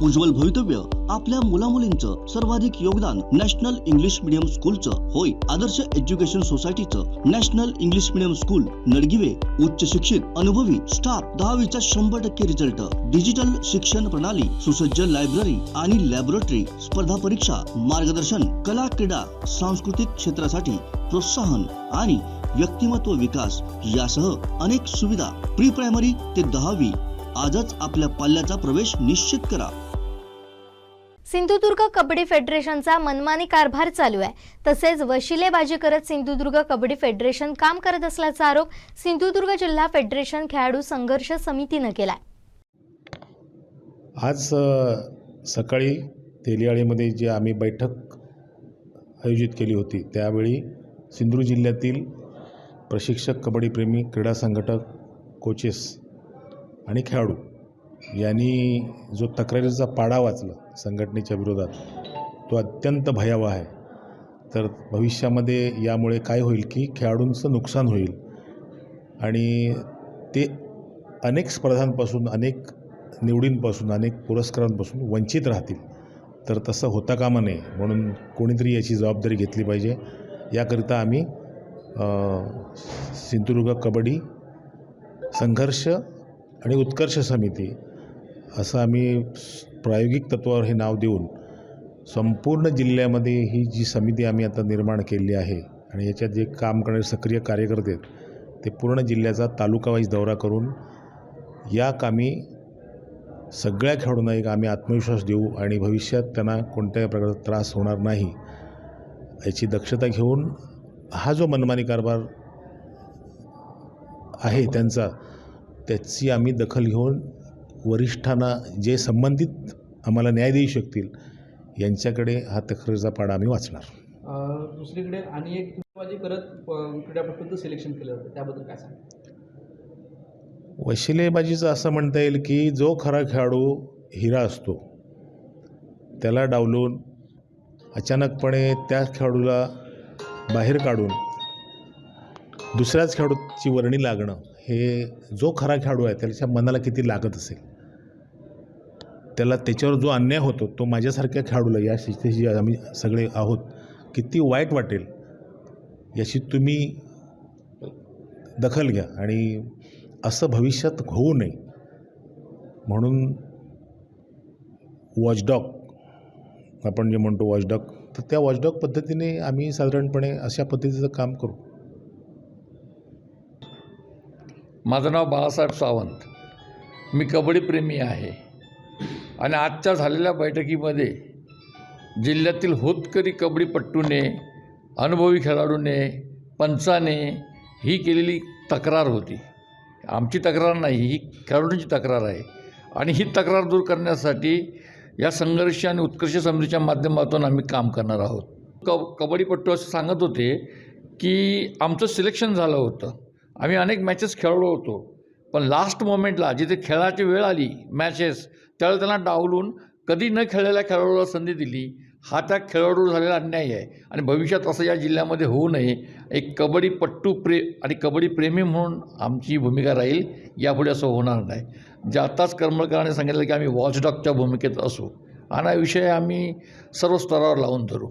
उज्ज्वल भवितव्य आपल्या मुलामुलींचं सर्वाधिक योगदान नॅशनल इंग्लिश मीडियम स्कूलचं होय। आदर्श एज्युकेशन सोसायटीचं national English medium school Nadgive उच्च शिक्षित अनुभवी स्टाफ 10वीचा 100% रिझल्ट, डिजिटल शिक्षण प्रणाली, सुसज्ज लायब्ररी आणि लॅबोरेटरी, स्पर्धा परीक्षा मार्गदर्शन, कला क्रीडा सांस्कृतिक क्षेत्रासाठी प्रोत्साहन आणि व्यक्तिमत्व विकास यासह अनेक सुविधा। प्री प्रायमरी ते 10वी आजच आपल्या पाल्याचा प्रवेश निश्चित करा। सिंधुदुर्ग कबड्डी फेडरेशनचा मनमानी कारभार चालू आहे। तसेच वशिलेबाजी करत सिंधुदुर्ग कबड्डी फेडरेशन काम करत असल्याचा आरोप सिंधुदुर्ग जिल्हा फेडरेशन खेळाडू संघर्ष समितीने केलाय। आज सकाळी तेलियाळीमध्ये जे आम्ही बैठक आयोजित केली होती त्यावेळी सिंधुदुर्ग जिल्ह्यातील प्रशिक्षक, कबड्डी प्रेमी, क्रीडा संघटक, कोचेस आणि खेळाडू यांनी जो तक्रारीचा पाढा वाचला संघटनेच्या विरोधात तो अत्यंत भयावह आहे। तर भविष्यामध्ये यामुळे काय होईल की खेळाडूंचं नुकसान होईल आणि ते अनेक स्पर्धांपासून, अनेक निवडींपासून, अनेक पुरस्कारांपासून वंचित राहतील। तर तसं होता कामा नये म्हणून कोणीतरी याची जबाबदारी घेतली पाहिजे। याकरिता आम्ही सिंधुदुर्ग कबड्डी संघर्ष आणि उत्कर्ष समिती असं आम्ही प्रायोगिक तत्त्वावर हे नाव देऊन संपूर्ण जिल्ह्यामध्ये ही जी समिती आम्ही आता निर्माण केली आहे आणि याच्यात जे काम करणारे सक्रिय कार्यकर्ते आहेत ते पूर्ण जिल्ह्याचा तालुकावाईज दौरा करून या कामी सगळ्या खेळाडूंना एक आम्ही आत्मविश्वास देऊ आणि भविष्यात त्यांना कोणत्याही प्रकारचा त्रास होणार नाही याची दक्षता घेऊन हा जो मनमानी कारभार आहे त्याची आम्ही दखल घेऊन वरिष्ठांना जे संबंधित आम्हाला न्याय देऊ शकतील यांच्याकडे हा तक्रारीचा पाढा आम्ही वाचणार। दुसरीकडे आणि एक बाजी करत क्रीडापटूंचं सिलेक्शन केलं जातं त्याबद्दल काय सांगा? वशिलेबाजीचं असं म्हणता येईल की जो खरा खेळाडू हिरा असतो त्याला डावलून अचानकपणे त्या खेळाडूला बाहेर काढून दुसऱ्याच खेळाडूची वर्णी लागणं हे जो खरा खेळाडू आहे त्याच्या मनाला किती लागत असेल, त्याला त्याच्यावर जो अन्याय होतो तो माझ्यासारख्या खेळाडूला या स्थितीशी आम्ही सगळे आहोत किती वाईट वाटेल याची तुम्ही दखल घ्या आणि असं भविष्यात होऊ नये म्हणून वॉचडॉग आपण जे म्हणतो वॉचडॉग, तर त्या वॉचडॉग पद्धतीने आम्ही साधारणपणे अशा पद्धतीचं काम करू। माझं नाव बाळासाहेब सावंत, मी कबड्डी प्रेमी आहे आणि आजच्या झालेल्या बैठकीमध्ये जिल्ह्यातील होतकरी कबड्डीपट्टूने, अनुभवी खेळाडूने, पंचाने ही केलेली तक्रार होती। आमची तक्रार नाही, ही खेळाडूंची तक्रार आहे आणि ही तक्रार दूर करण्यासाठी या संघर्ष आणि उत्कर्ष समितीच्या माध्यमातून आम्ही काम करणार आहोत। कबड्डीपट्टू असं सांगत होते की आमचं सिलेक्शन झालं होतं, आम्ही अनेक मॅचेस खेळलो होतो, पण लास्ट मोमेंटला जिथे खेळाची वेळ आली मॅचेस त्यावेळेला त्यांना डावलून कधी न खेळलेल्या खेळाडूला संधी दिली, हा त्या खेळाडूवर झालेला अन्याय आहे आणि भविष्यात असं या जिल्ह्यामध्ये होऊ नये एक कबड्डीपट्टू आणि कबड्डी प्रेमी म्हणून आमची भूमिका राहील। यापुढे असं होणार नाही। जे आत्ताच करमळकरांनी सांगितलं की आम्ही वॉचडॉगच्या भूमिकेत असू आणि हा विषय आम्ही सर्व स्तरावर लावून धरू।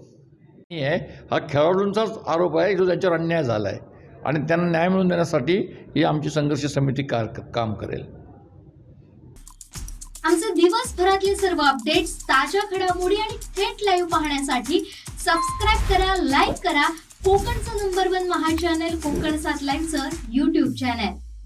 हा खेळाडूंचाच आरोप आहे जो त्यांच्यावर अन्याय झाला आहे आणि त्यांना न्याय मिळवून देण्यासाठी ही आमची संघर्ष समिती काम करेल। आमचे दिवसभरातले सर्व अपडेट्स, ताज्या घडामोडी आणि थेट लाईव्ह पाहण्यासाठी सबस्क्राईब करा, लाईक करा कोकणचं नंबर 1 महा चॅनल कोकण 7 लाईव्हचं YouTube चॅनल।